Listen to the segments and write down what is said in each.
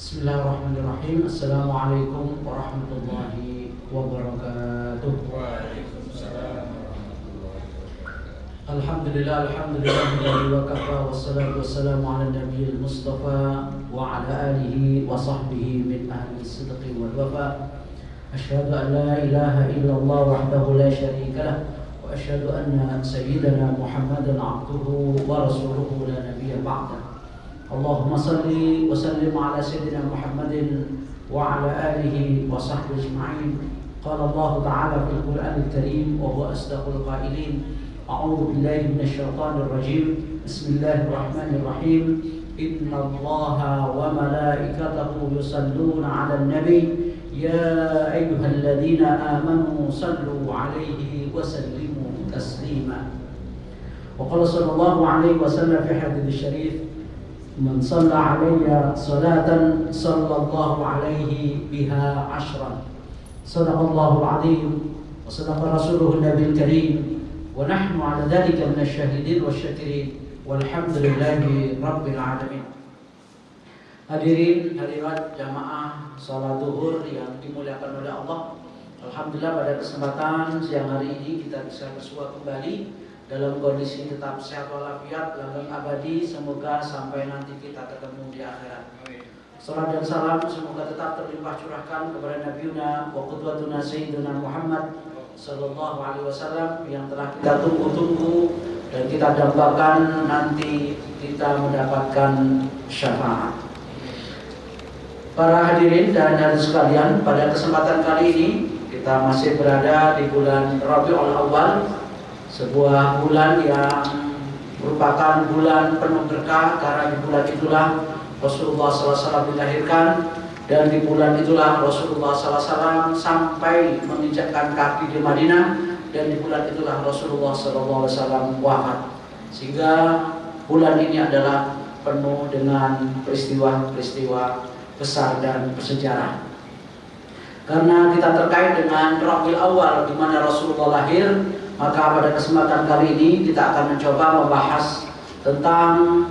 Bismillahirrahmanirrahim. Assalamualaikum warahmatullahi wabarakatuh. Waalaikumsalam. Alhamdulillah, alhamdulillah wa kafa wassalatu wassalamu ala nabiyil mustafa wa ala alihi wa sahbihi min ahli sidqi wal wafa. Asyhadu an la ilaha illallah wahdahu la syarika lah wa asyhadu anna sayyidana Muhammadan abduhu wa rasuluhu la nabiyya ba'dah. Allahumma salli wa sallim ala sayyidina Muhammadin wa ala alihi wa sahbihi ajma'in. Qala Allah ta'ala fil Qur'anil Karim wa huwa asdaqul qailin. A'udzu billahi minasyaitonir rajim. Bismillahirrahmanirrahim. Inna Allaha wa malaikatahu yusalluna 'alan nabi ya ayyuhalladzina amanu sallu 'alaihi wa sallimu taslima. Wa qala sallallahu 'alaihi wasallam fi hadits syarif Man shalla alayya salatan sallallahu alayhi biha ashran. Sadaqallahu al-azim wa sadaqa rasuluhu an-nabiyul karim wa nahnu ala dhalika minasy syahidin wasyakirin walhamdulillahi rabbil alamin. Hadirin hadirat jamaah salat zuhur yang dimuliakan oleh Allah. Alhamdulillah pada kesempatan siang hari ini kita bisa bersua kembali dalam kondisi tetap sehat walafiat, langgeng abadi, semoga sampai nanti kita ketemu di akhirat. Salam dan salam semoga tetap terlimpah curahkan kepada Nabiuna wa qudwatuna Sayyidina Muhammad sallallahu alaihi wasallam yang telah kita tunggu-tunggu dan kita dambakan nanti kita mendapatkan syafaat. Para hadirin dan hadirat sekalian, pada kesempatan kali ini kita masih berada di bulan Rabiul Awal, sebuah bulan yang merupakan bulan penuh berkah karena di bulan itulah Rasulullah SAW dilahirkan dan di bulan itulah Rasulullah SAW sampai menginjakkan kaki di Madinah dan di bulan itulah Rasulullah SAW wafat. Sehingga bulan ini adalah penuh dengan peristiwa-peristiwa besar dan bersejarah. Karena kita terkait dengan Rabiul Awal di mana Rasulullah lahir, maka pada kesempatan kali ini kita akan mencoba membahas tentang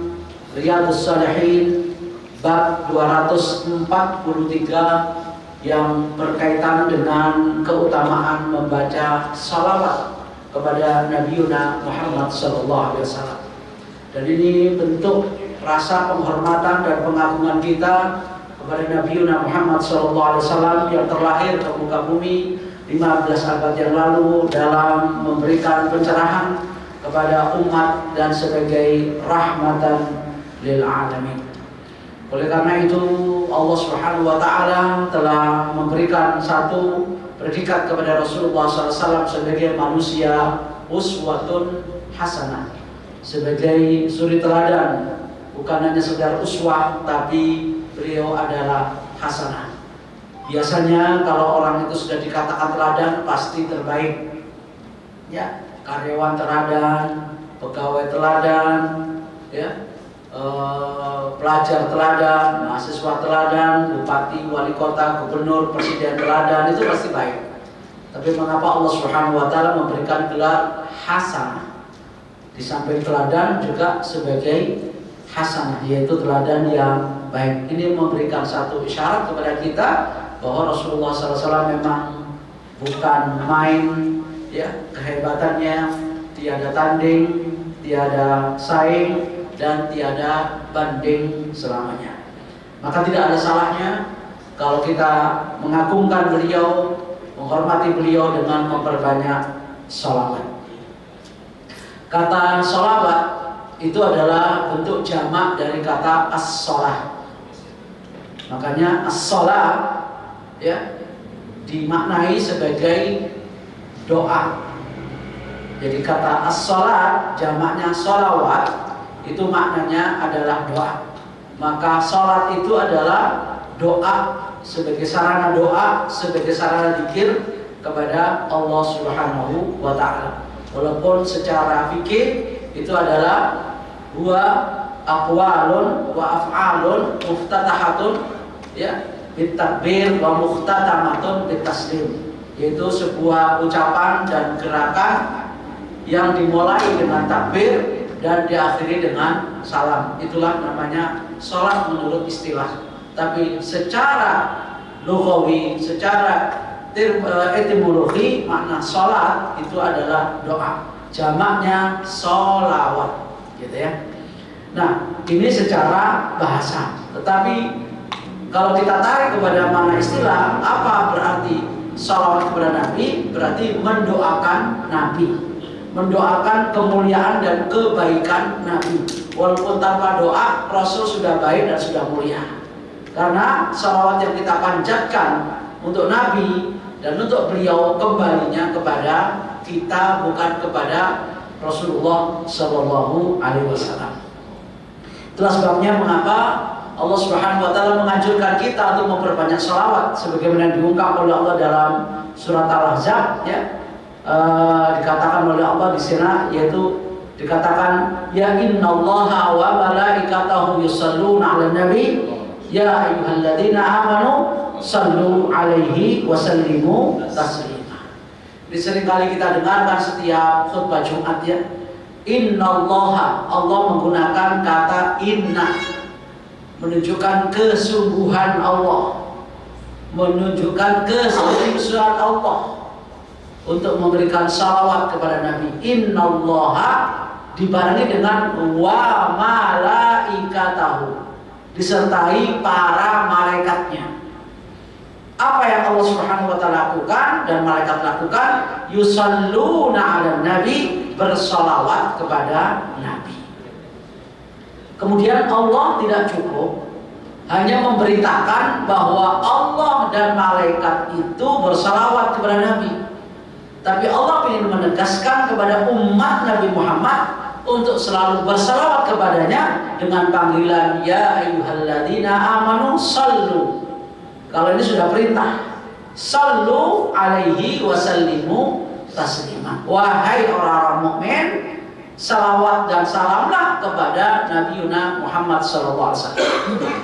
Riyadhus Shalihin bab 243 yang berkaitan dengan keutamaan membaca salawat kepada Nabiuna Muhammad SAW. Dan ini bentuk rasa penghormatan dan pengagungan kita kepada Nabiuna Muhammad SAW yang terlahir ke muka bumi 15 abad yang lalu dalam memberikan pencerahan kepada umat dan sebagai rahmatan lil alamin. Oleh karena itu Allah Subhanahu wa taala telah memberikan satu predikat kepada Rasulullah SAW sebagai manusia uswatun hasanah, sebagai suri teladan. Bukan hanya sekedar uswah, tapi beliau adalah hasanah. Biasanya kalau orang itu sudah dikatakan teladan pasti terbaik, ya, karyawan teladan, pegawai teladan, ya, pelajar teladan, mahasiswa teladan, bupati, wali kota, gubernur, presiden teladan, itu pasti baik. Tapi mengapa Allah Subhanahu Wa Taala memberikan gelar hasanah di samping teladan juga sebagai hasanah, yaitu teladan yang baik. Ini memberikan satu isyarat kepada kita bahwa Rasulullah SAW memang bukan main, ya, kehebatannya tiada tanding, tiada saing, dan tiada banding selamanya. Maka tidak ada salahnya kalau kita mengagungkan beliau, menghormati beliau dengan memperbanyak sholawat. Kata sholawat itu adalah bentuk jamak dari kata as-sholah. Makanya as-sholah, ya, dimaknai sebagai doa. Jadi kata as-sholat jamaknya sholawat itu maknanya adalah doa. Maka sholat itu adalah doa, sebagai sarana doa, sebagai sarana zikir kepada Allah Subhanahu wa taala. Walaupun secara fikih itu adalah huwa aqwalun wa af'alun muftatahatun, ya, bitakbir wa muhtatamatun bitaslim, yaitu sebuah ucapan dan gerakan yang dimulai dengan takbir dan diakhiri dengan salam. Itulah namanya sholat menurut istilah. tapi secara lughawi, secara etimologi makna sholat itu adalah doa, jamaknya sholawat, gitu ya. Nah, ini secara bahasa. Tetapi kalau kita tarik kepada makna istilah, apa berarti sholawat kepada Nabi? Berarti mendoakan Nabi, mendoakan kemuliaan dan kebaikan Nabi. Walaupun tanpa doa, Rasul sudah baik dan sudah mulia. Karena sholawat yang kita panjatkan untuk Nabi dan untuk beliau kembalinya kepada kita, bukan kepada Rasulullah Shallallahu Alaihi Wasallam. Itulah sebabnya mengapa Allah Subhanahu Wa Taala menganjurkan kita untuk memperbanyak sholawat, sebagaimana diungkap oleh Allah dalam surat Al-Ahzab, ya. Dikatakan oleh Allah di sana, yaitu dikatakan ya innallaha wa malaikatahu yusholluna 'alan nabi ya ayyuhalladzina amanu shallu 'alaihi wa sallimu taslima. Ini seringkali kita dengarkan setiap khutbah Jumat, ya. Innallaha, Allah menggunakan kata inna, menunjukkan kesungguhan Allah, menunjukkan keseriusan Allah untuk memberikan salawat kepada Nabi. Innallaha dibarengi dengan wa malaikatahu, disertai para malaikatnya. Apa yang Allah Subhanahu Wa Taala lakukan dan malaikat lakukan? Yusalluna 'alan nabi, bersalawat kepada Nabi. Kemudian Allah tidak cukup hanya memberitakan bahwa Allah dan malaikat itu bersalawat kepada Nabi, tapi Allah ingin menegaskan kepada umat Nabi Muhammad untuk selalu bersalawat kepadanya dengan panggilan ya ayyuhalladzina amanu sallu. Kalau ini sudah perintah, sallu alaihi wasallimu taslima. Wahai orang-orang mukmin, salawat dan salamlah kepada Nabiuna Muhammad SAW.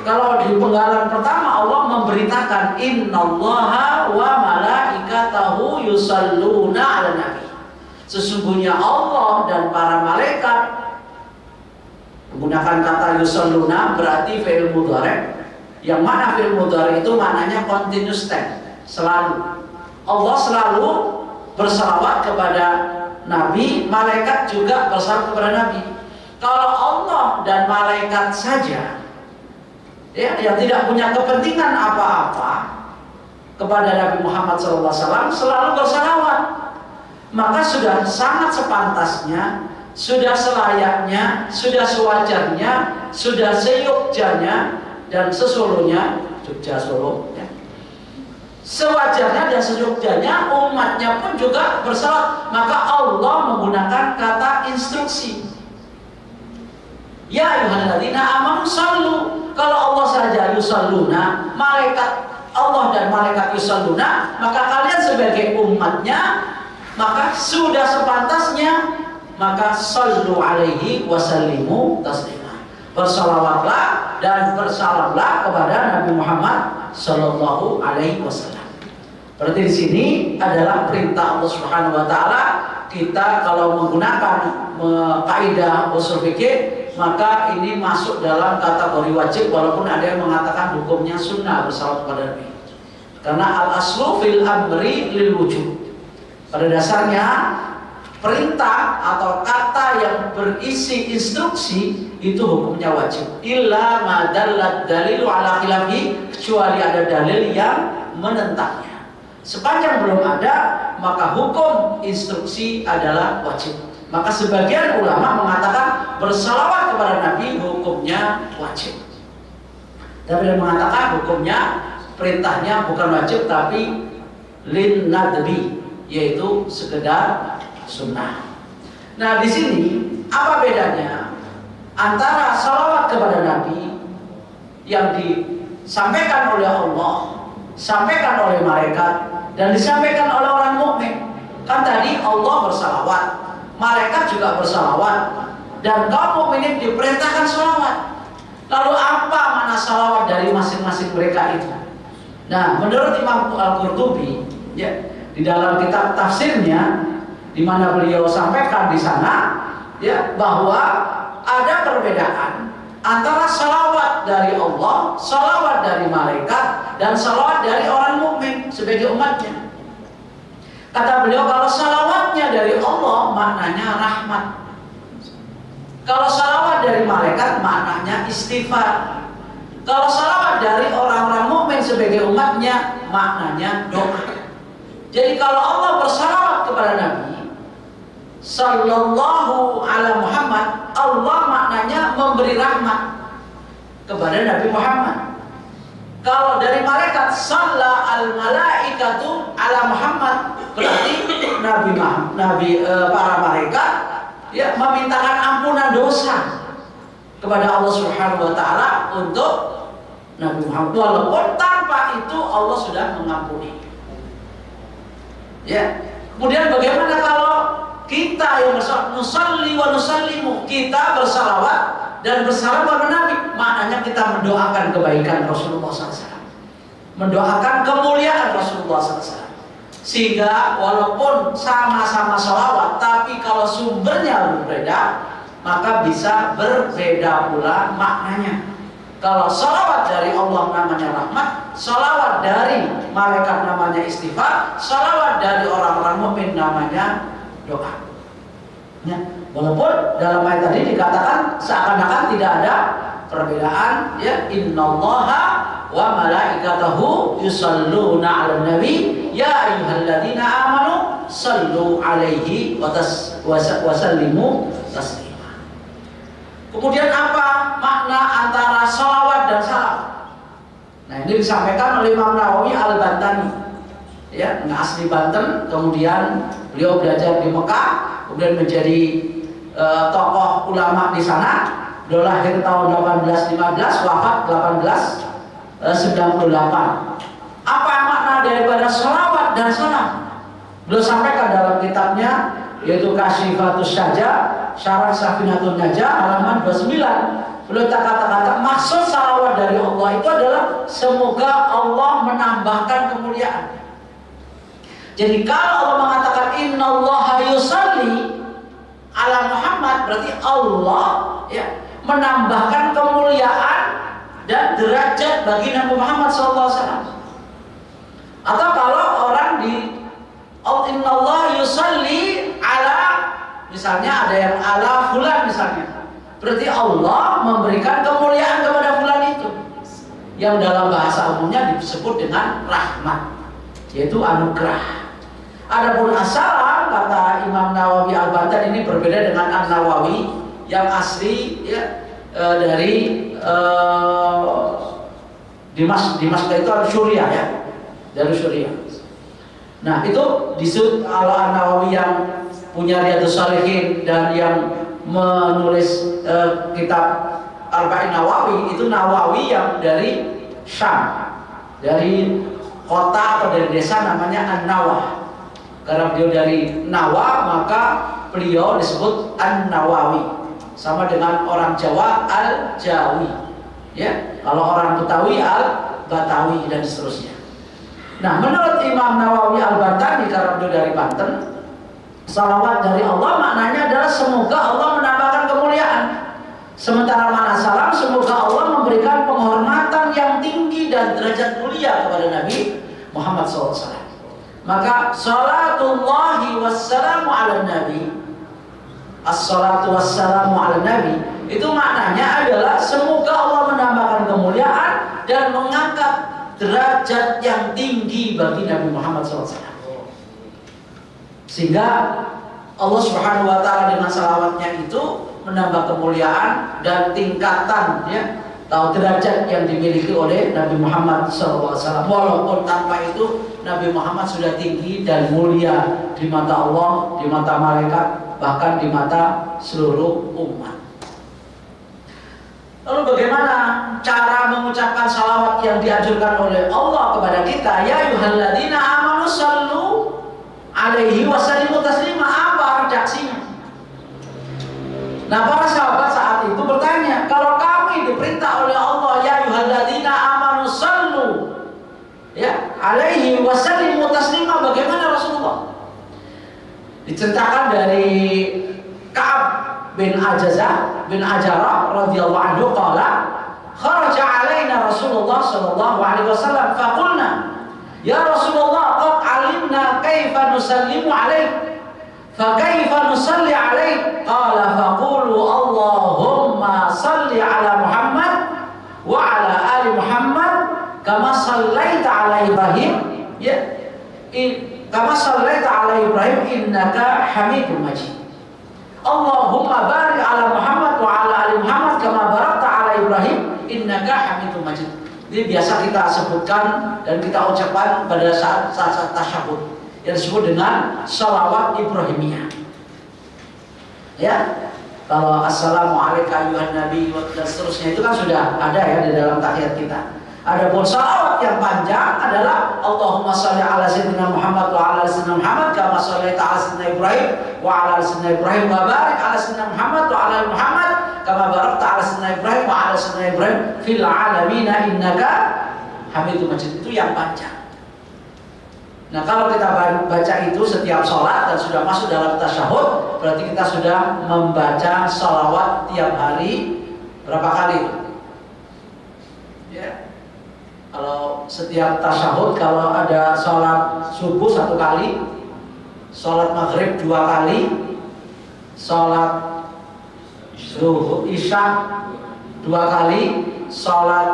Kalau di penggalan pertama Allah memberitakan innallaha wa malaikatahu yusalluna 'alan nabi. Sesungguhnya Allah dan para malaikat, menggunakan kata yusalluna berarti fi'il mudhari', yang mana fi'il mudhari' itu maknanya continuous tense, selalu. Allah selalu bersalawat kepada Nabi, malaikat juga bersalawat kepada Nabi. Kalau Allah dan malaikat saja, ya, yang tidak punya kepentingan apa-apa kepada Nabi Muhammad SAW selalu bersalawat, maka sudah sangat sepantasnya, sudah selayaknya, sudah sewajarnya, sudah seyogjanya dan sesulunya, Jogja Solo, ya, sewajarnya dan seyogjanya umatnya pun juga bersalawat. Maka Allah menggunakan kata instruksi, ya ayyuhalladzina amanu sallu. Kalau Allah saja yusalluna, malaikat Allah dan malaikat yusalluna, maka kalian sebagai umatnya, maka sudah sepantasnya, maka sallu alaihi wasallimu taslima. Bersalawatlah dan bersalamlah kepada Nabi Muhammad Sallallahu Alaihi Wasallam. Berarti di sini adalah perintah Allah Subhanahu Wa Taala. Kita kalau menggunakan kaidah ushul fikih, maka ini masuk dalam kategori wajib, walaupun ada yang mengatakan hukumnya sunnah bersalawat kepada Nabi. Karena al aslu fil amri lil wujub. Pada dasarnya perintah atau kata yang berisi instruksi itu hukumnya wajib. Illa ma dallat dalilu ala khilafi, kecuali ada dalil yang menentangnya. Sepanjang belum ada, maka hukum instruksi adalah wajib. Maka sebagian ulama mengatakan bersalawat kepada Nabi hukumnya wajib. Tapi ada yang mengatakan hukumnya, perintahnya bukan wajib tapi lin nadbi, yaitu sekedar sunnah. Nah, di sini apa bedanya antara salawat kepada Nabi yang disampaikan oleh Allah, sampaikan oleh malaikat, dan disampaikan oleh orang mukmin? Kan tadi Allah bersalawat, malaikat juga bersalawat, dan kaum mukminin diperintahkan salawat. Lalu apa makna salawat dari masing-masing mereka itu? Nah, menurut Imam Al-Qurtubi, ya, di dalam kitab tafsirnya, di mana beliau sampaikan di sana, ya, bahwa ada perbedaan antara salawat dari Allah, salawat dari malaikat, dan salawat dari orang mukmin sebagai umatnya. Kata beliau, kalau salawatnya dari Allah maknanya rahmat. Kalau salawat dari malaikat maknanya istighfar. Kalau salawat dari orang-orang mukmin sebagai umatnya maknanya doa. Jadi kalau Allah bersalawat kepada Nabi Sallallahu ala Muhammad, Allah maknanya memberi rahmat kepada Nabi Muhammad. Kalau dari malaikat, Salla al malaikatu ala Muhammad, berarti para malaikat ya memintakan ampunan dosa kepada Allah Subhanahu wa taala untuk Nabi Muhammad, walaupun tanpa itu Allah sudah mengampuni. Ya. Kemudian bagaimana kalau kita yang nusalli wa nusallimu, kita bersalawat dan bersalam kepada Nabi, maknanya kita mendoakan kebaikan Rasulullah SAW, mendoakan kemuliaan Rasulullah SAW. Sehingga walaupun sama-sama salawat, tapi kalau sumbernya berbeda, maka bisa berbeda pula maknanya. Kalau salawat dari Allah namanya rahmat, salawat dari malaikat namanya istighfar, salawat dari orang-orang mukmin namanya doa. Ya, walaupun dalam ayat tadi dikatakan seakan-akan tidak ada perbedaan, ya, innallaha wa malaikatahu yusalluna 'alan nabi ya ayyuhalladzina amanu sallu 'alaihi wa sallimu taslima. Kemudian apa makna antara salawat dan salam? Nah, ini disampaikan oleh Imam Nawawi Al-Bantani, ya, asli Banten, kemudian beliau belajar di Mekah, kemudian menjadi tokoh ulama di sana. Beliau lahir tahun 1815, wafat 1898. Apa makna daripada salawat dan salam? Beliau sampaikan dalam kitabnya, yaitu Kasyifatus Saja, Syarah Safinatun Najah, halaman 29. Beliau kata-kata maksud salawat dari Allah itu adalah semoga Allah menambahkan kemuliaan. Jadi kalau Allah mengatakan innallaha yusalli ala Muhammad, berarti Allah ya menambahkan kemuliaan dan derajat bagi Nabi Muhammad SAW. Atau kalau orang di innallaha yusalli ala, misalnya ada yang ala fulan misalnya, berarti Allah memberikan kemuliaan kepada fulan itu, yang dalam bahasa umumnya disebut dengan rahmat, yaitu anugerah. Adapun as-salam, kata Imam Nawawi Al-Bantan, ini berbeda dengan An-Nawawi yang asli ya, dari Dimas itu Suriah ya, dari Suriah. Nah, itu disebut kalau An-Nawawi yang punya Riyadhus Shalihin dan yang menulis kitab Arba'in Nawawi, itu Nawawi yang dari Syam, dari kota atau dari desa namanya An-Nawah. Karena beliau dari Nawa, maka beliau disebut An-Nawawi. Sama dengan orang Jawa Al-Jawi. Ya, kalau orang Betawi Al-Batawi dan seterusnya. Nah, menurut Imam Nawawi Al-Bantani, karena beliau dari Banten, salawat dari Allah maknanya adalah semoga Allah menambahkan kemuliaan. Sementara makna salam, semoga Allah memberikan penghormatan yang tinggi dan derajat mulia kepada Nabi Muhammad SAW. Maka salatullahi wassalamu ala nabi, as-salatu wassalamu ala nabi, itu maknanya adalah semoga Allah menambahkan kemuliaan dan mengangkat derajat yang tinggi bagi Nabi Muhammad SAW. Sehingga Allah Subhanahu wa taala dengan salawatnya itu menambah kemuliaan dan tingkatan ya, atau derajat yang dimiliki oleh Nabi Muhammad SAW. Walaupun tanpa itu Nabi Muhammad sudah tinggi dan mulia di mata Allah, di mata malaikat, bahkan di mata seluruh umat. Lalu bagaimana cara mengucapkan salawat yang dianjurkan oleh Allah kepada kita? Ya ayyuhalladzina amanu sallu alaihi wasallimu taslima. Apa redaksinya? Nah, para sahabat saat itu bertanya, kalau kami diperintah oleh Allah, ya ayyuhalladzina amanu sallu ya alaihi wasallimu taslima, bagaimana Rasulullah? Diceritakan dari Ka'ab bin Ajarah radhiyallahu anhu qala kharaja alaina Rasulullah sallallahu alaihi wasallam faqulna ya Rasulullah qad alimna kaifa nusallimu alaik fa kaifa nusalli alaik qala faqulu Allahumma salli ala Muhammad wa ala ali Muhammad kama sallaita ala Ibrahim kama sallaita ala Ibrahim innaka Hamidum Majid. Allahumma barik ala Muhammad wa ala ali Muhammad kama barakta ala Ibrahim innaka Hamidum Majid. Ini biasa kita sebutkan dan kita ucapkan pada saat tasyahud yang disebut dengan salawat Ibrahimiyah. Ya, kalau assalamualaikum ayuhan nabi dan seterusnya itu kan sudah ada ya di dalam tahiyat kita. Adapun salawat yang panjang adalah Allahumma shalli ala sayyidina Muhammad wa ala sayyidina Muhammad kama shallaita ala sayyidina Ibrahim wa ala sayyidina Ibrahim wa barik ala sayyidina Muhammad wa ala Muhammad kama barakta ala sayyidina Ibrahim wa ala sayyidina Ibrahim fil alamin innaka Hamidum Majid. Itu yang panjang. Nah, kalau kita baca itu setiap sholat dan sudah masuk dalam tasyahud, berarti kita sudah membaca sholawat tiap hari berapa kali? Ya. Kalau setiap tasyahud, kalau ada sholat subuh 1 kali, sholat maghrib 2 kali, sholat isya 2 kali, sholat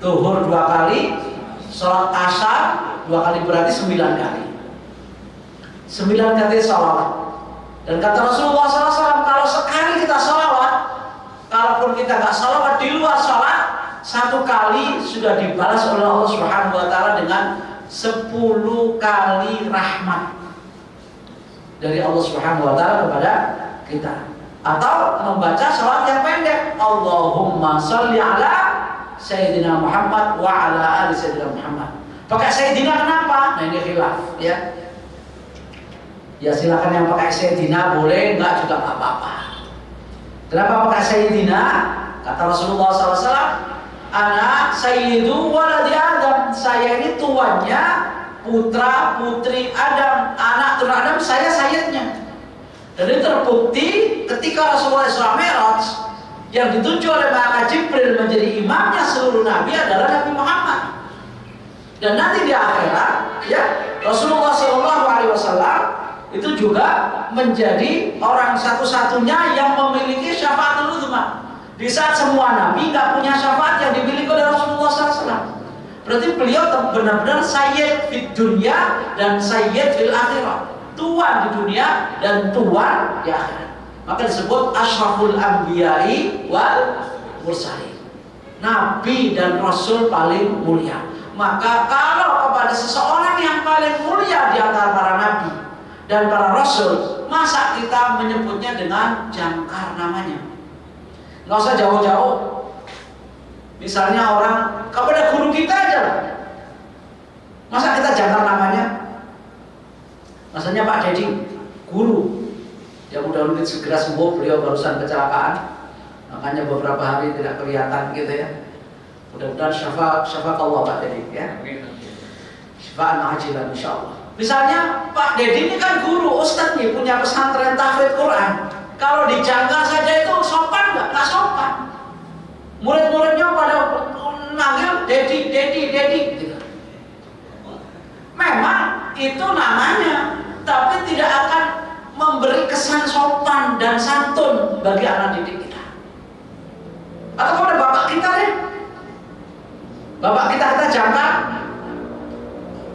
zuhur 2 kali, sholat asar 2 kali, berarti 9 kali. 9 kali sholawat. Dan kata Rasulullah SAW, kalau sekali kita sholawat, kalaupun kita nggak sholawat di luar sholat, 1 kali sudah dibalas oleh Allah Subhanahu Wa Taala dengan 10 kali rahmat dari Allah Subhanahu Wa Taala kepada kita. Atau membaca sholawat yang pendek, Allahumma sholli ala Sayyidina Muhammad wa ala ali Sayyidina Muhammad. Pakai Sayyidina kenapa? Nah, ini khilaf ya. Ya silakan yang pakai Sayyidina boleh, enggak juga enggak apa-apa. Kenapa pakai Sayyidina? Kata Rasulullah SAW, ana sayyidu waladi Adam. Saya ini tuannya putra putri Adam, anak turun Adam, saya sayyidnya. Dan itu terbukti ketika Rasulullah Isra Mi'raj yang ditunjuk oleh malaikat Jibril menjadi imamnya seluruh nabi adalah Nabi Muhammad. Dan nanti di akhirat, ya Rasulullah SAW itu juga menjadi orang satu-satunya yang memiliki syafaatul uzma. Di saat semua nabi nggak punya syafaat yang dimiliki oleh Rasulullah SAW. Berarti beliau benar-benar sayyid fid dunya dan sayyid fil akhirah. Tuan di dunia dan tuan di akhirat. Maka disebut asyraful anbiya'i wal mursalin. Nabi dan Rasul paling mulia. Maka kalau kepada seseorang yang paling mulia di antara para nabi dan para rasul, masa kita menyebutnya dengan jangkar namanya? Nggak usah jauh-jauh. Misalnya orang kepada guru kita aja lah. Masa kita jangkar namanya? Masanya Pak Dedi, guru. Ya mudah-mudahan segera sembuh, beliau barusan kecelakaan. Makanya beberapa hari tidak kelihatan gitu ya. Mudah-mudahan syafakallah Pak Dedi ya. Syafaan ajilan insyaallah. Misalnya Pak Dedi ini kan guru, ustadz nih, punya pesantren tahfidz Quran. Kalau dijangkar saja itu sopan nggak? Nggak sopan. Murid-muridnya pada manggil Dedi gitu. Memang itu namanya, tapi tidak akan memberi kesan sopan dan santun bagi anak didik kita. Atau kepada bapak kita deh, bapak kita jangkar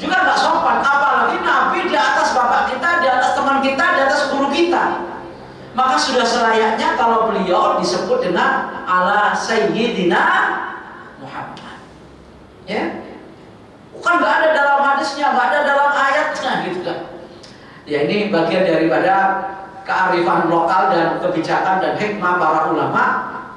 juga nggak sopan. Apalagi Nabi di atas bapak kita, di atas teman kita, di atas guru kita. Maka sudah selayaknya kalau beliau disebut dengan ala sayyidina Muhammad. Ya, bukan nggak ada dalam hadisnya, nggak ada dalam ayatnya gitu kan. Ya ini bagian daripada kearifan lokal dan kebijakan dan hikmah para ulama,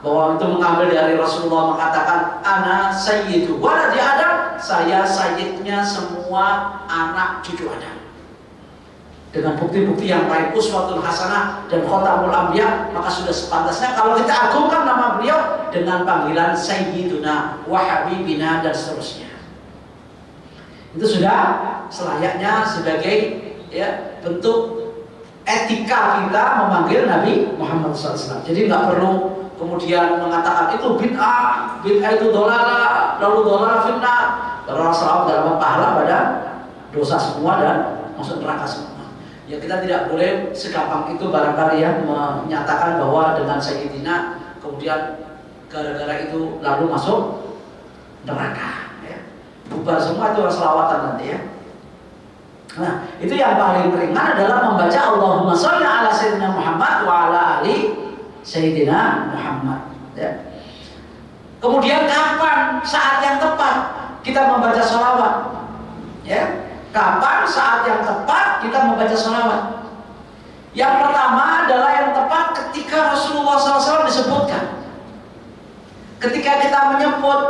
bahwa itu mengambil dari Rasulullah mengatakan ana sayyidu waladi Adam, saya sayyidnya semua anak cucu Adam. Dengan bukti-bukti yang baik, uswatul hasanah dan khotamul anbiya, maka sudah sepantasnya kalau kita agungkan nama beliau dengan panggilan sayyiduna wa habibina dan seterusnya. Itu sudah selayaknya sebagai ya bentuk etika kita memanggil Nabi Muhammad SAW. Jadi nggak perlu kemudian mengatakan itu bid'ah itu dolalah, lalu dolalah fitnah. Kalau salawat dalam pahala pada dosa semua dan masuk neraka semua. Ya kita tidak boleh segampang itu barangkali ya menyatakan bahwa dengan Sayyidina kemudian gara-gara itu lalu masuk neraka. Ya. Bubar semua itu selawatan nanti ya. Nah, itu yang paling ringan adalah membaca Allahumma sholli ala Sayyidina Muhammad wa ala ali Sayyidina Muhammad. Ya. Kemudian kapan saat yang tepat kita membaca sholawat? Ya, kapan saat yang tepat kita membaca sholawat? Yang pertama adalah yang tepat ketika Rasulullah SAW disebutkan. Ketika kita menyebut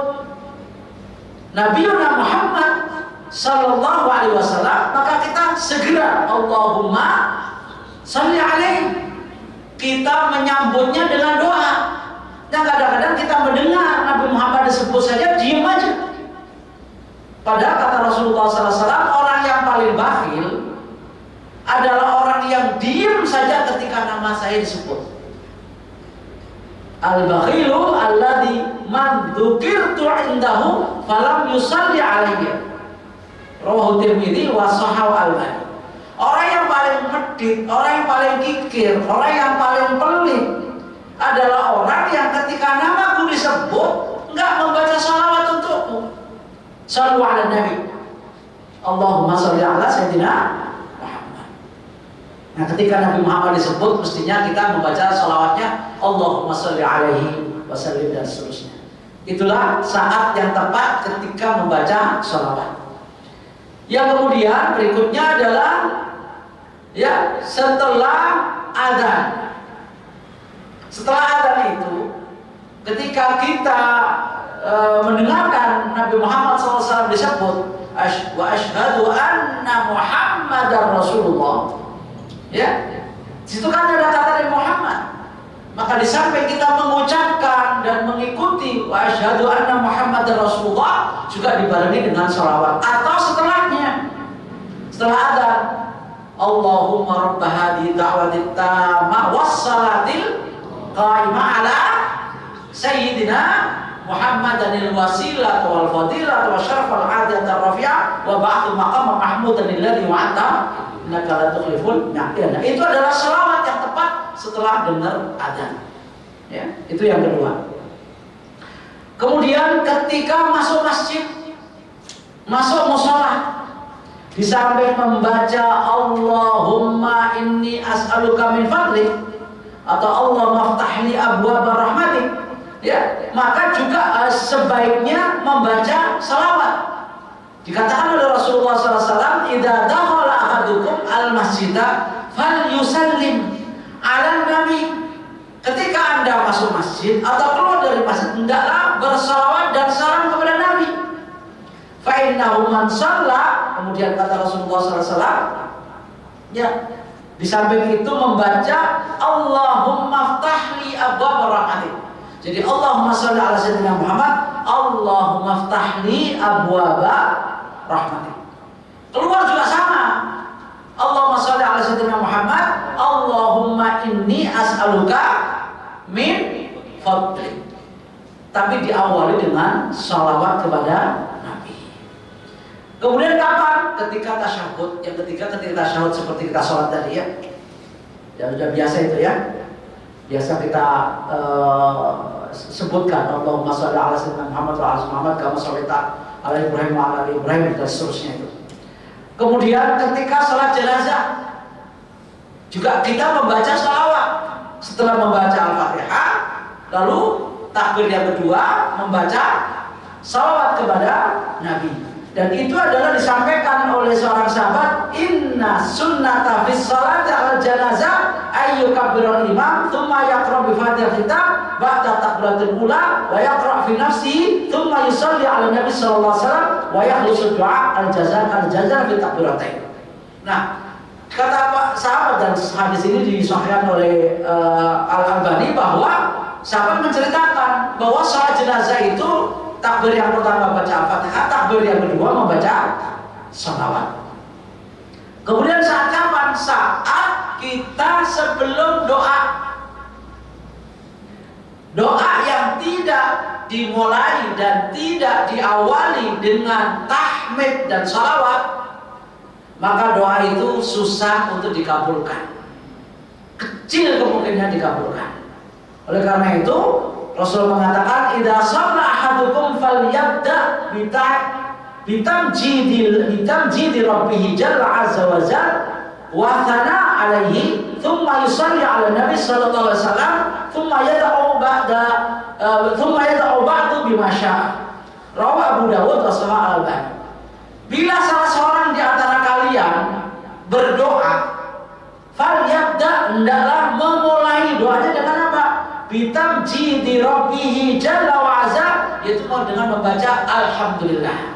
Nabiuna Muhammad Sallallahu Alaihi Wasallam, maka kita segera Allahumma sholli alaihi. Kita menyambutnya dengan doa. Dan kadang-kadang kita mendengar Nabi Muhammad disebut saja diam aja. Padahal kata Rasulullah SAW, orang yang paling bakhil adalah orang yang diam saja ketika nama saya disebut. Al-bakhilu alladhi man dzukirtu indahu falam yusalli alayya. Rawahu Tirmidzi wa sahahu Al-Albani. Orang yang paling medit, orang yang paling kikir, orang yang paling pelit adalah orang yang ketika namaku disebut enggak membaca salawat untukku. Shallu ala Nabi. Allahumma sholli ala Sayyidina Muhammad. Nah, ketika Nabi Muhammad disebut, mestinya kita membaca salawatnya Allahumma sholli alaihi wa sallim dan seterusnya. Itulah saat yang tepat ketika membaca salawat. Yang kemudian berikutnya adalah ya setelah adzan. Setelah adzan itu, ketika kita mendengarkan Nabi Muhammad SAW disebut wa asyhadu anna Muhammadar Rasulullah. Ya, situ kan ada kata dari Muhammad. Maka di samping kita mengucapkan dan mengikuti wa asyhadu anna Muhammadar Rasulullah, juga dibarengi dengan shalawat. Atau setelahnya, setelah adzan, Allahumma rabb hadhihi da'watit tammah wassalatil qa'imah ala Sayyidina Muhammadanil wasilah wal fadilah wa syarafal adiyat rafi'ah wa ba'du maqam mahmudan alladhi wa'ata innaka la tukhliful mi'ad. Itu adalah selawat yang tepat setelah dengar adzan. Ya, itu yang kedua. Kemudian ketika masuk masjid, masuk mushola, di samping membaca Allahumma inni as'aluka min fadlik atau Allahumma ftahli abwaaba rahmatik, ya, maka juga sebaiknya membaca salawat. Dikatakan oleh Rasulullah SAW, idza dakhala ahadukum al-masjida falyusallim ala nabi. Ketika Anda masuk masjid atau keluar dari masjid, hendaklah bersalawat dan salam kepada Nabi. Fa innahu man shalla, kemudian kata Rasulullah SAW, ya, di samping itu membaca Allahumma ftahli abwaaba rahmatik. Jadi Allahumma sholli ala Sayyidina Muhammad, Allahumma ftahli abwaaba rahmatik. Keluar juga sama. Allahumma sholli ala Sayyidina Muhammad, Allahumma inni as'aluka min fadlik. Tapi diawali dengan salawat kepada Nabi. Kemudian kapan? Ketika tasyahud. Yang ketiga ketika tasyahud seperti kita sholat tadi ya. Ya sudah biasa itu ya. Biasa kita sebutkan Allahumma sholli ala Sayyidina Muhammad wa ala Muhammad kama shallaita ala Ibrahim wa ala Ibrahim dan seterusnya itu. Kemudian ketika salat jenazah juga kita membaca salawat. Setelah membaca Al-Fatihah, lalu takbir yang kedua membaca salawat kepada Nabi. Dan itu adalah disampaikan oleh seorang sahabat, inna sunnata fis salati al janazah ayyukabbirul imam thumma yaqra bi fatihil kitab ba'da takbiratul ula wa yaqra fi nafsihi thumma yusalli ala nabi sallallahu alaihi wasallam wa yakhlusu du'a al jazar fi takbiratain. Nah, kata Pak sahabat, dan hadis ini disahihkan oleh Al-Albani, bahwa sahabat menceritakan bahwa salat jenazah itu takbir yang pertama baca Al-Fatihah, takbir yang kedua membaca shalawat. Kemudian saat kapan? Saat kita sebelum doa yang tidak dimulai dan tidak diawali dengan tahmid dan salawat, maka doa itu susah untuk dikabulkan, kecil kemungkinan dikabulkan. Oleh karena itu Rasul mengatakan, idza shalla ahadukum falyabda bitamjidi rabbih jalla azza wa jalla wa thana alaihi thumma yusalli ala nabi sallallahu alaihi wasallam thumma yad'u ba'du bima syaa. Rawahu Abu Dawud wa Sahih Al-Albani. Bila salah seorang di antara kalian berdoa, falyabda, hendaklah memulai doanya dengan apa? Bitamjidi rabbih jalla wa azza, yaitu dengan membaca alhamdulillah.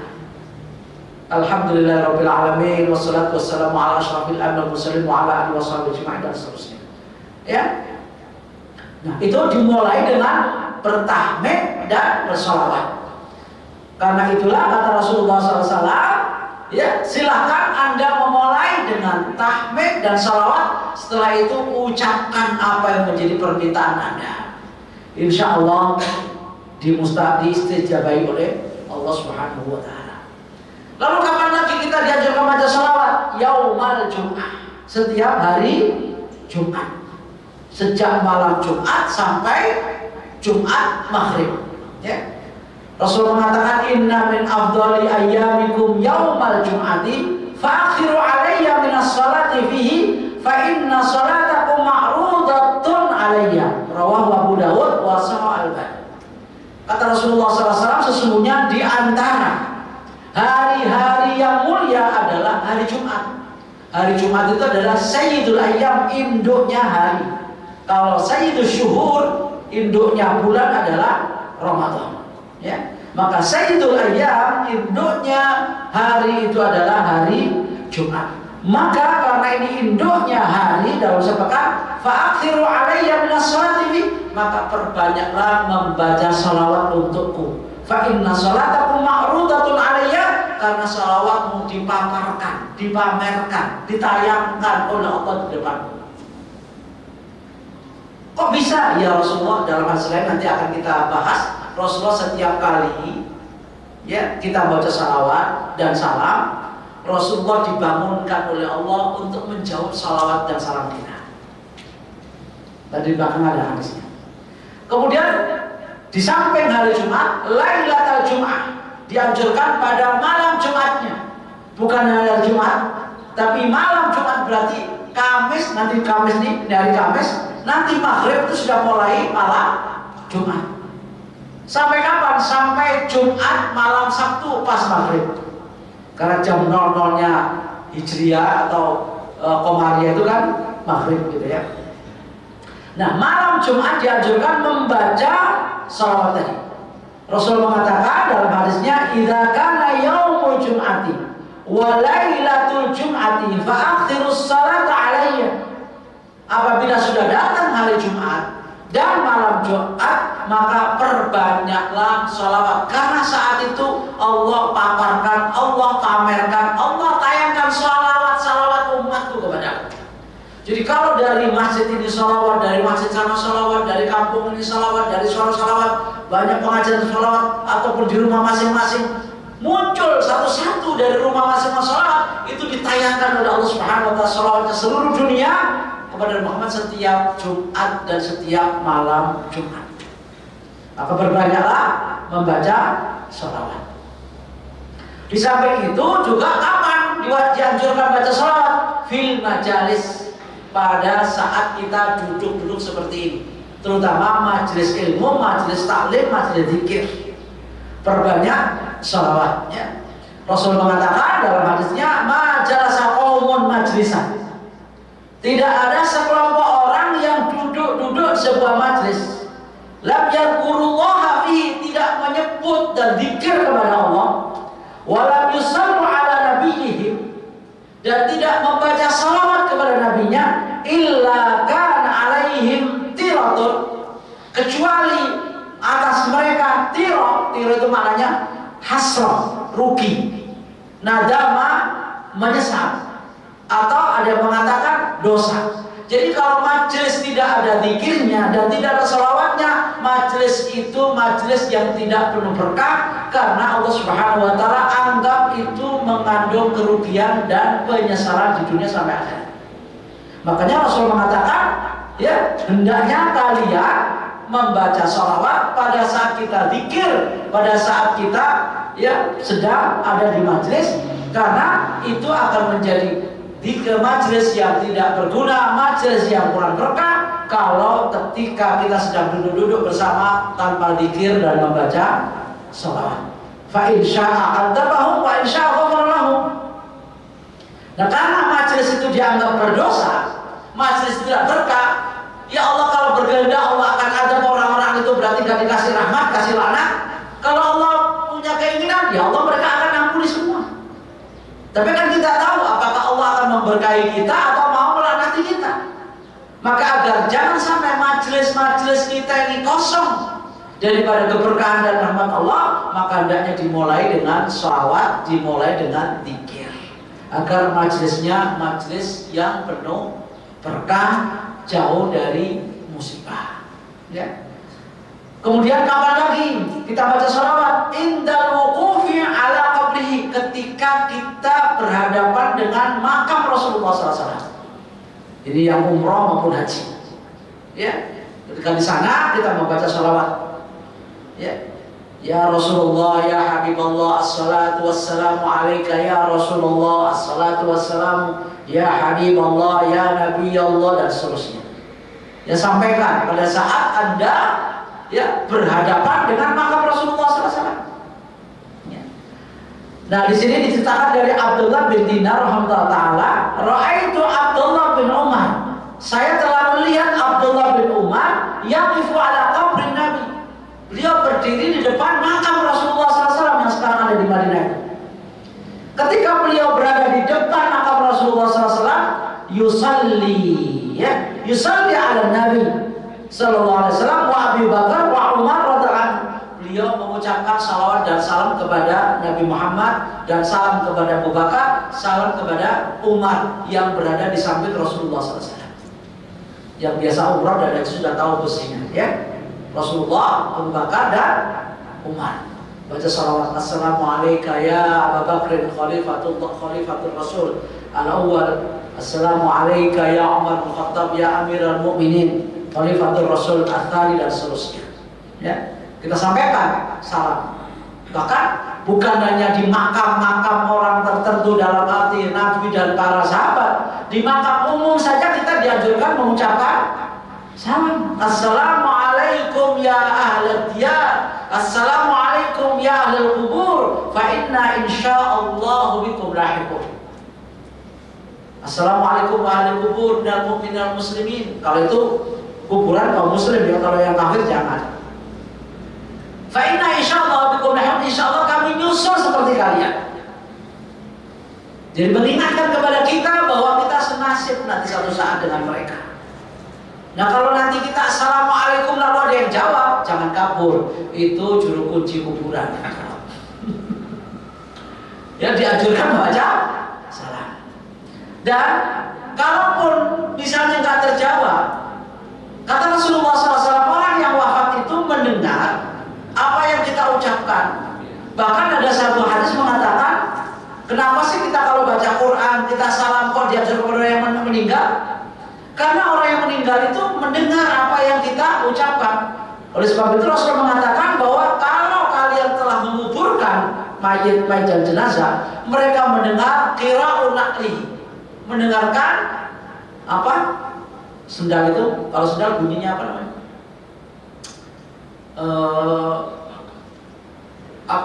Alhamdulillah rabbil alamin wassalatu wassalamu ala asyrafil anbiya'i wal mursalin wa ala alihi washabihi ajma'in dan seterusnya. Ya. Nah, itu dimulai dengan bertahmid dan bersalawat. Karena itulah kata Rasulullah SAW, ya, silahkan Anda memulai dengan tahmid dan salawat. Setelah itu ucapkan apa yang menjadi permintaan Anda. Insya Allah diistijabai oleh Allah Subhanahu wa Ta'ala. Lalu kapan lagi kita diajarkan baca salawat? Yaumal Jum'ah, setiap hari Jumat, sejak malam Jumat sampai Jumat maghrib. Ya. Rasul mengatakan, inna min afdali ayyamikum yaumal jum'ati fa'akhiru alayya minas salati fihi fa inna salatakum ma'rudatun alayya. Rawahu Abu Dawud wa Sahih Al-Albani. Kata Rasulullah SAW, sesungguhnya di antara hari-hari yang mulia adalah hari Jumat. Hari Jumat itu adalah Sayyidul Ayyam, induknya hari. Kalau Sayyidul Syuhur, induknya bulan adalah Ramadan. Ya, maka Sayyidul Ayyam, induknya hari itu adalah hari Jumat. Maka karena ini induknya hari dalam sepekan, fa'akhiru alayya minas salati, maka perbanyaklah membaca salawat untukku. Fa inna salatakum ma'rudatun alayya, karena salawatmu dipaparkan, dipamerkan, ditayangkan oleh Allah di depanmu. Kok bisa? Ya Rasulullah, dalam hadis lain nanti akan kita bahas. Rasulullah setiap kali ya kita baca salawat dan salam, Rasulullah dibangunkan oleh Allah untuk menjawab salawat dan salam kita. Tadi belakang ada hadisnya. Kemudian di samping hari Jumat, Lailatul Jum'ah, dianjurkan pada malam Jumatnya. Bukan hari Jumat, tapi malam Jumat, berarti Kamis, nanti Kamis nih, di hari Kamis, nanti maghrib itu sudah mulai malam Jumat. Sampai kapan? Sampai Jumat malam Sabtu pas maghrib. Karena jam 00-nya Hijriah atau Komariah itu kan maghrib gitu ya. Nah, malam Jumat dianjurkan membaca salawat tadi. Rasul mengatakan dalam hadisnya, idza kana yaumul jum'ati wa lailatul jum'ati fa akhirus salata alayya. Apabila sudah datang hari Jumat dan malam Jumat, maka perbanyaklah salawat. Karena saat itu Allah paparkan, Allah pamerkan, Allah tayangkan salawat umatku kepada aku. Jadi kalau dari masjid ini salawat, dari masjid sana salawat, dari kampung ini salawat, dari suara salawat, banyak pengajian salawat, ataupun di rumah masing-masing muncul satu-satu dari rumah masing-masing salawat, itu ditayangkan oleh Allah Subhanahu wa Ta'ala salawatnya seluruh dunia kepada Muhammad setiap Jumat dan setiap malam Jumat. Maka berbanyaklah membaca salawat. Di samping itu juga kapan dianjurkan baca salawat? Fil majalis, pada saat kita duduk-duduk seperti ini, terutama majelis ilmu, majelis taklim, majelis zikir, perbanyak salawatnya. Rasul mengatakan dalam hadisnya, majalasa qaumun majlisan, tidak ada sekelompok orang yang duduk-duduk sebuah majelis, lam yadhkurullaha fihi, tidak menyebut dan zikir kepada Allah, walam yusallu ala nabiyihim, dan tidak membaca salawat kepada nabinya, illa kana alaihim tiratun, kecuali atas mereka tiro itu maknanya hasrah, rugi, nadama, menyesal, atau ada yang mengatakan dosa. Jadi kalau majelis tidak ada zikirnya dan tidak ada salawatnya, majelis itu majelis yang tidak penuh berkah, karena Allah Subhanahu wa taala anggap itu mengandung kerugian dan penyesalan di dunia sampai akhir. Makanya Rasul mengatakan, ya, hendaknya kalian membaca salawat pada saat kita zikir, pada saat kita ya sedang ada di majelis, karena itu akan menjadi di majelis yang tidak berguna, majelis yang kurang berkah kalau ketika kita sedang duduk-duduk bersama tanpa zikir dan membaca sholawat. Fa in syaa'a adzabahum wa in syaa'a ghafara lahum. Nah, karena majelis itu dianggap berdosa, majelis tidak berkah, ya Allah kalau berkehendak Allah akan azab orang-orang itu, berarti gak dikasih rahmat, kasih laknat. Kalau Allah punya keinginan, ya Allah mereka akan ampuni semua. Tapi kan kita tahu apakah Allah akan memberkahi kita atau mau melaknati kita. Maka agar jangan sampai majelis-majelis kita ini kosong daripada keberkahan dan rahmat Allah, maka hendaknya dimulai dengan sholawat, dimulai dengan zikir, agar majelisnya majelis yang penuh berkah, jauh dari musibah. Ya. Kemudian kapan lagi kita baca sholawat? Indal wuqufi ala qabrihi, ketika kita berhadapan dengan makam Rasulullah SAW. Ini yang umroh maupun haji. Ya, ketika di sana kita membaca sholawat. Ya, ya Rasulullah, ya Habibullah, assalatu wassalamu alaika ya Rasulullah, assalatu wassalamu ya Habibullah, ya Nabi Allah, dan seterusnya. Ya, sampaikan pada saat Anda ya berhadapan dengan makam Rasulullah SAW. Ya. Nah, di sini diceritakan dari Abdullah bin Dinar rahimahullah taala, ra'aitu Abdullah bin Umar. Saya telah melihat Abdullah bin Umar yaqifu ala qabrin Nabi. Beliau berdiri di depan makam Rasulullah SAW yang sekarang ada di Madinah. Ketika beliau berada di depan makam Rasulullah SAW, yusalli ala Nabi sallallahu alaihi wasallam wa Abu Bakar wa Umar radhiyallahu anhu. Beliau mengucapkan salawat dan salam kepada Nabi Muhammad, dan salam kepada Abu Bakar, salam kepada Umar yang berada di samping Rasulullah SAW. Yang biasa umrah dan haji sudah tahu posisinya, ya. Rasulullah, Abu Bakar, dan Umar. Baca salawat, assalamualaikum ya Abu Bakr khalifatul Rasul al-awwal, assalamualaikum ya Umar bin Khattab ya Amirul Mukminin khalifatul Rasul al-thani, dan seterusnya. Ya, kita sampaikan salam. Bahkan bukan hanya di makam-makam orang tertentu dalam arti Nabi dan para sahabat, di makam umum saja kita dianjurkan mengucapkan salam. Assalamualaikum ya ahlal diyar, assalamualaikum ya ahlal kubur, fa inna insyaallah bikum lahiqun. Assalamualaikum ahlal kubur dan mukminal muslimin. Kalau itu kuburan kaum muslim, ya. Kalau yang kafir jangan. Fa inna insyaallah bikum lahiqun, insyaallah kami nyusul seperti kalian. Jadi mengingatkan kepada kita bahwa kita senasib nanti satu saat dengan mereka. Nah, kalau nanti kita assalamualaikum lalu ada yang jawab, jangan kabur. Itu juru kunci kuburan. Ya, dianjurkan membaca salam. Dan kalaupun misalnya nggak terjawab, kata Rasulullah SAW, orang yang wafat itu mendengar apa yang kita ucapkan. Bahkan ada satu hadis mengatakan, kenapa sih kita kalau baca Quran kita salam kok diajarkan orang yang meninggal? Karena orang yang meninggal itu mendengar apa yang kita ucapkan. Oleh sebab itu Rasul mengatakan bahwa kalau kalian telah menguburkan mayit dan jenazah, mereka mendengar qira'un naqli, mendengarkan apa? Sendal itu, kalau sendal bunyinya apa namanya?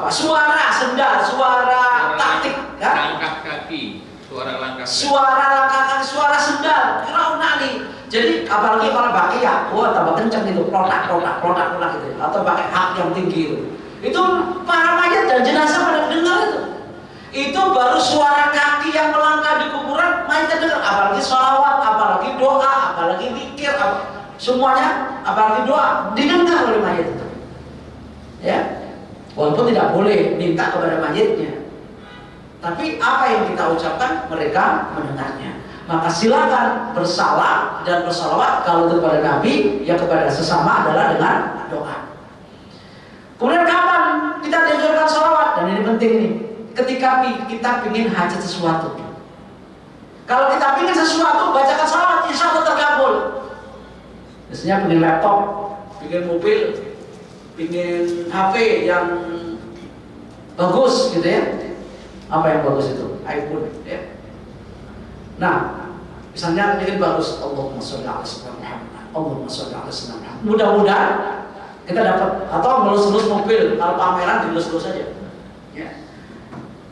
Suara sendal, suara taktik, kan? Langkah kaki, suara langkah kaki. Suara langkah kaki, suara sendal, qira'un naqli. Jadi apalagi kalau pakai ya, wah tambah kencang itu, plotak gitu, atau pakai hak yang tinggi itu para mayat dan jenazah pada dengar itu. Itu baru suara kaki yang melangkah di kuburan, mayat dengar. Apalagi sholawat, apalagi doa, apalagi zikir, semuanya, apalagi doa didengar oleh mayat itu. Ya, walaupun tidak boleh minta kepada mayatnya, tapi apa yang kita ucapkan mereka mendengarnya. Maka silakan bersalam dan bersalawat kalau kepada Nabi, ya kepada sesama adalah dengan doa. Kemudian kapan kita dianjurkan salawat? Dan ini penting nih, ketika kita ingin hajat sesuatu. Kalau kita ingin sesuatu, bacakan salawat, insya Allah terkabul. Misalnya ingin laptop, ingin mobil, ingin HP yang bagus gitu ya. Apa yang bagus itu? iPhone ya. Nah, misalnya ingin bagus, Allahumma sholli ala sayyidina Muhammad, Allahumma sholli ala sayyidina Muhammad. Mudah-mudahan kita dapat, atau melus-lus mobil, kalau pameran dilus-lus saja. Ya.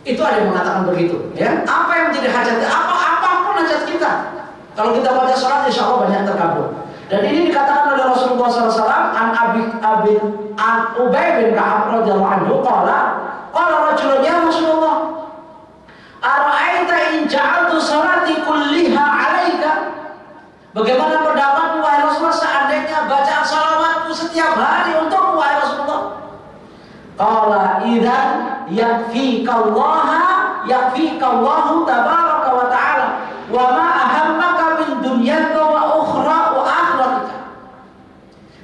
Itu ada yang mengatakan begitu. Ya. Apa yang menjadi hajat? Apapun hajat kita. Kalau kita baca sholat, insya Allah banyak terkabul. Dan ini dikatakan oleh Rasulullah SAW an Ubay bin Ka'ab radhiyallahu anhu qala rajulun ya Rasulullah ara'aita in ja'altu sholati kulliha 'alaika. Bagaimana pendapatmu wahai Rasulullah seandainya bacaan salawatku setiap hari untukmu wahai Rasulullah? Qala idzan yakfikallahu tabaraka wa ta'ala wa ma ahammaka min dunyaka wa akhiratika.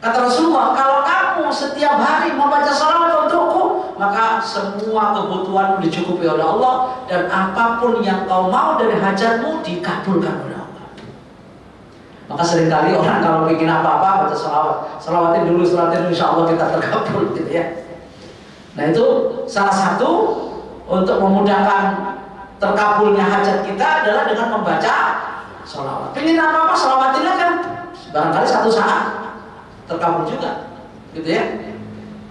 Kata Rasulullah, kalau kamu setiap hari membaca salawat untukku, maka semua kebutuhanmu dicukupi oleh Allah, dan apapun yang kau mau dari hajatmu dikabulkan oleh Allah. Maka seringkali orang kalau bikin apa-apa baca salawatin dulu, insya Allah kita terkabul gitu ya. Nah itu salah satu untuk memudahkan terkabulnya hajat kita adalah dengan membaca salawat. Pengen apa-apa salawatin aja, barangkali satu saat terkabul juga gitu ya.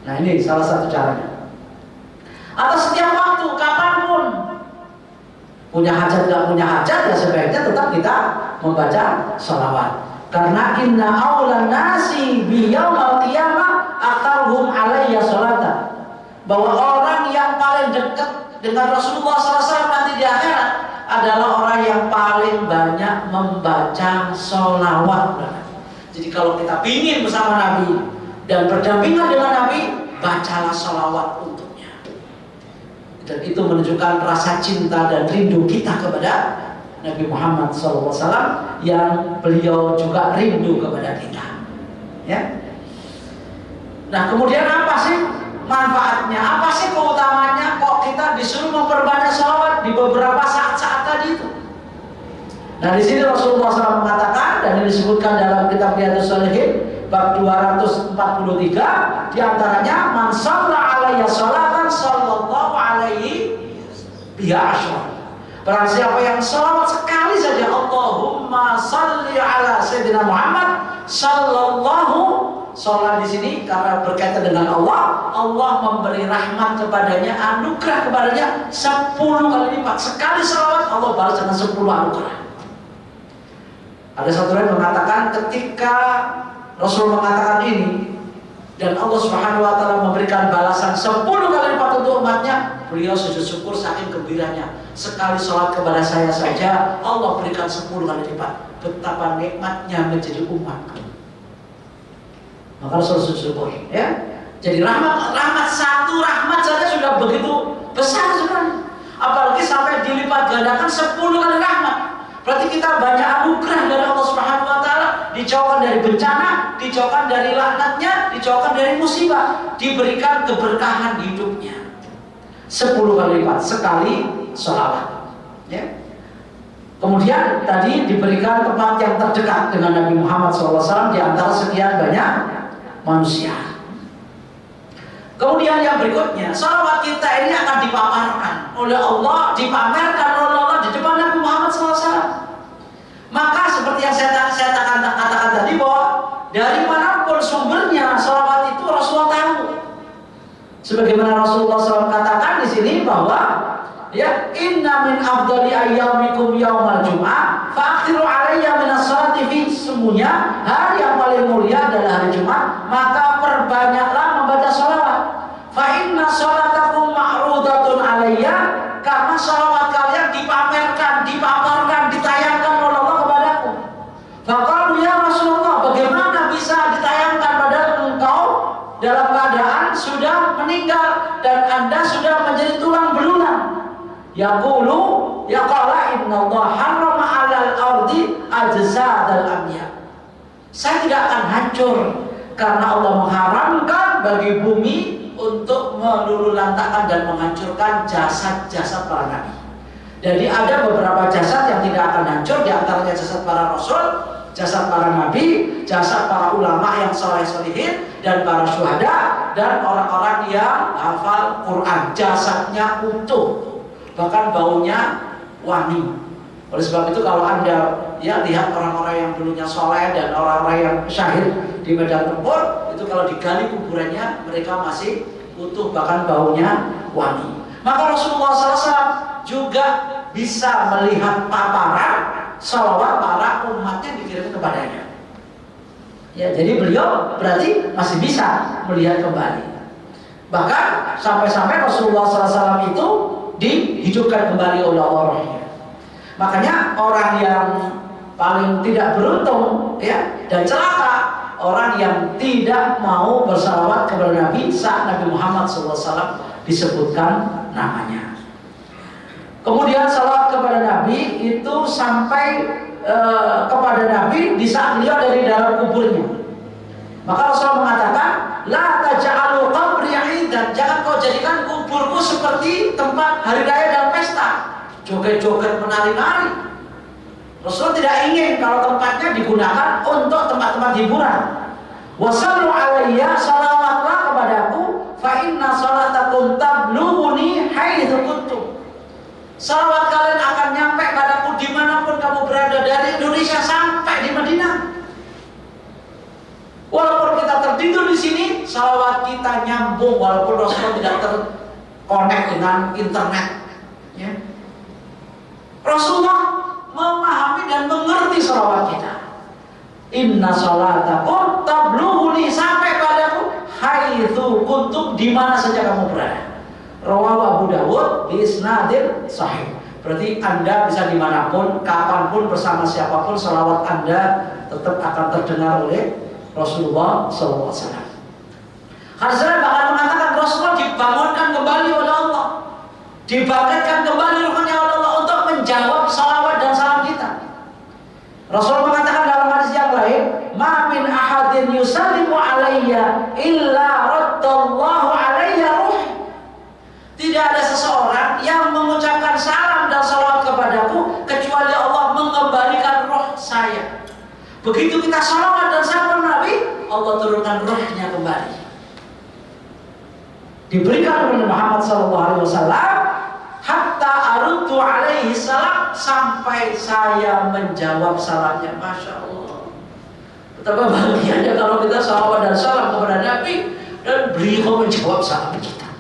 Nah ini salah satu caranya. Atau setiap waktu, kapanpun, punya hajat gak punya hajat, ya sebaiknya tetap kita membaca sholawat. Karena inna awlan nasi biyawmal qiyamah aktaruhum alayya sholatan. Bahwa orang yang paling dekat dengan Rasulullah SAW nanti di akhirat adalah orang yang paling banyak membaca sholawat. Jadi kalau kita ingin bersama Nabi dan berdampingan dengan Nabi, bacalah sholawat untuknya. Dan itu menunjukkan rasa cinta dan rindu kita kepada Nabi Muhammad SAW yang beliau juga rindu kepada kita. Ya. Nah, kemudian apa sih manfaatnya? Apa sih keutamanya kok kita disuruh memperbanyak sholawat di beberapa saat-saat tadi itu? Nah, di sini Rasulullah SAW mengatakan, dan disebutkan dalam kitab Riyadhus Shalihin bab 243, diantaranya man shalla alayya sholatan sallallahu alaihi biha asyra. Barang siapa yang sholawat sekali saja, Allahumma shalli ala sayyidina Muhammad sallallahu, sholat di sini karena berkaitan dengan Allah, Allah memberi rahmat kepadanya, anugerah kepadanya 10 kali lipat. Sekali sholawat Allah balas dengan 10 anugerah. Ada satu yang mengatakan ketika Rasul mengatakan ini dan Allah Subhanahu wa taala memberikan balasan 10 kali lipat untuk umatnya, beliau sujud syukur saking gembiranya. Sekali sholat kepada saya saja Allah berikan 10 kali lipat. Betapa nikmatnya menjadi umatku. Maka Rasul sujud syukur ya. Jadi rahmat satu rahmat saja sudah begitu besar sebenarnya. Apalagi sampai dilipat gandakan 10 kali rahmat. Berarti kita banyak anugerah dari Allah Subhanahu wa taala, dijauhkan dari bencana, dijauhkan dari laknatnya, dijauhkan dari musibah, diberikan keberkahan hidupnya. 10 kali lipat sekali sholawat. Ya. Kemudian tadi diberikan tempat yang terdekat dengan Nabi Muhammad SAW di antara sekian banyak manusia. Kemudian yang berikutnya, sholawat kita ini akan dipaparkan oleh Allah, dipamerkan oleh Allah di depan Nabi Muhammad SAW. Maka seperti yang saya katakan tadi, bahwa dari manapun sumbernya sholawat itu Rasulullah tahu. Sebagaimana Rasulullah SAW katakan di sini bahwa ya inna min afdali ayyamikum yaumal jum'ah fa'akhiru alayya minas sholati fi, sesungguhnya hari yang paling mulia adalah hari Jumat, maka perbanyaklah membaca sholawat. Fa inna sholatakum ma'rudatun alayya, karena sholawat kalian dipamerkan, dipaparkan, ditayangkan oleh Allah kepadaku. Faqalu ya Rasulullah, bagaimana bisa ditayangkan padahal engkau dalam keadaan sudah meninggal dan Anda sudah menjadi tulang belulang? Yaqulu ya qala inna Allah harrama 'alal ajzadal amya. Saya tidak akan hancur karena Allah mengharamkan bagi bumi untuk meluluhlantahkan dan menghancurkan jasad-jasad para nabi. Jadi ada beberapa jasad yang tidak akan hancur, di antaranya jasad para rasul, jasad para nabi, jasad para ulama yang soleh-solihin, dan para syuhada, dan orang-orang yang hafal Quran. Jasadnya utuh, bahkan baunya wangi. Oleh sebab itu kalau Anda lihat orang-orang yang dulunya soleh dan orang-orang yang syahid di medan tempur, itu kalau digali kuburannya mereka masih utuh, bahkan baunya wangi. Maka Rasulullah SAW juga bisa melihat paparan salawat para umat yang dikirim kepadanya. Ya, jadi beliau berarti masih bisa melihat kembali. Bahkan sampai-sampai Rasulullah SAW itu dihidupkan kembali oleh Allah. Makanya orang yang paling tidak beruntung dan celaka, orang yang tidak mau bersalawat kepada Nabi saat Nabi Muhammad SAW disebutkan namanya. Kemudian salawat kepada Nabi itu sampai kepada Nabi di saat beliau dari dalam kuburnya. Maka Rasulullah mengatakan, la taj'alu qabri 'idan, jangan kau jadikan kuburku seperti tempat hari raya dan pesta, joget-joget menari-nari. Rasulullah tidak ingin kalau tempatnya digunakan untuk tempat-tempat hiburan. Wasallu alayya, salawatlah kepadaku, fa inna salatakum tablughuni haitsu kuntum. Salawat kalian akan nyampe padaku dimanapun kamu berada, dari Indonesia sampai di Madinah. Walaupun kita tertidur di sini, salawat kita nyambung walaupun Rasulullah tidak terkonek dengan internet. Ya. Rasulullah memahami dan mengerti salawat kita. Inna salatakum tablughuni, sampai padaku haitsu kuntum, di mana saja kamu berada. Rawahu Abu Dawud bi isnadin sahih. Berarti Anda bisa dimanapun, kapanpun, bersama siapapun, salawat Anda tetap akan terdengar oleh Rasulullah SAW. Hadis bahkan mengatakan Rasulullah dibangunkan kembali oleh Allah, dibangkitkan kembali ruhnya oleh Allah untuk menjawab salawat dan salam kita. Rasulullah mengatakan dalam hadis yang lain, ma min ahadin yusallimu alayya illa raddallahu alayya ruhi. Tidak ada seseorang yang mengucapkan salam dan salawat kepadaku kecuali Allah mengembalikan roh saya. Begitu kita salawat dan salam Nabi, Allah turunkan rohnya kembali. Diberikan oleh Muhammad SAW hatta aruddu alaihi salam, sampai saya menjawab salamnya. Masya Allah. Betapa bahagianya kalau kita salawat dan salam kepada Nabi dan beliau menjawab salam kita.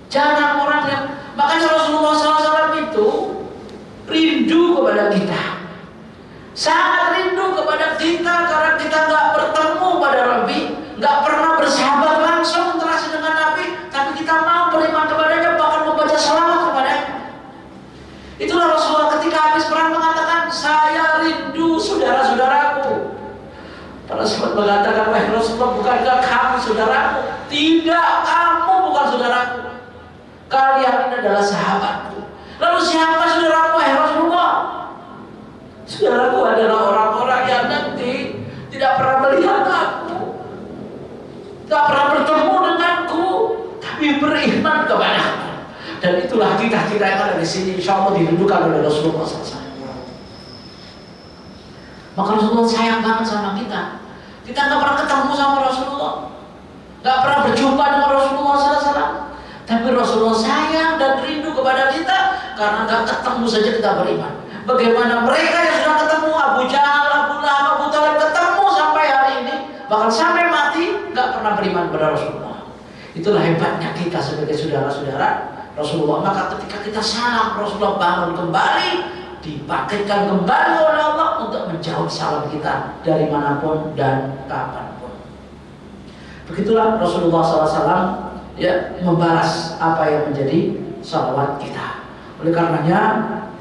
Jangan orang yang, makanya Rasulullah SAW itu rindu kepada kita, sangat rindu kepada kita, karena kita nggak bertemu pada Nabi, nggak pernah bersahabat langsung interaksi dengan Nabi, tapi kita mau beriman kepadanya, bahkan membaca salawat kepadanya. Itulah Rasulullah ketika habis perang mengatakan, saya rindu saudara-saudaraku. Para sahabat mengatakan, wahai Rasulullah, bukankah kami saudaraku? Tidak, kamu bukan saudaraku. Kalian ini adalah sahabatku. Lalu siapa saudaraku, wahai Rasulullah? Saudaraku adalah orang-orang yang nanti tidak pernah melihat aku, tidak pernah bertemu denganku, tapi beriman kepadaku. Dan itulah kita yang ada di sini, insya Allah didudukan oleh Rasulullah SAW. Maka Rasulullah sayang banget sama kita. Kita nggak pernah ketemu sama Rasulullah, nggak pernah berjumpa dengan Rasulullah SAW. Tapi Rasulullah sayang dan rindu kepada kita, karena nggak ketemu saja kita beriman. Bagaimana mereka yang sudah ketemu, Abu Jahal, Abu Lahab, Abu Thalib, ketemu sampai hari ini, bahkan sampai mati nggak pernah beriman kepada Rasulullah. Itulah hebatnya kita sebagai saudara-saudara Rasulullah. Maka ketika kita salam, Rasulullah bangun kembali, dibangkitkan kembali oleh Allah untuk menjawab salam kita dari manapun dan kapanpun. Begitulah Rasulullah SAW membalas apa yang menjadi salawat kita. Oleh karenanya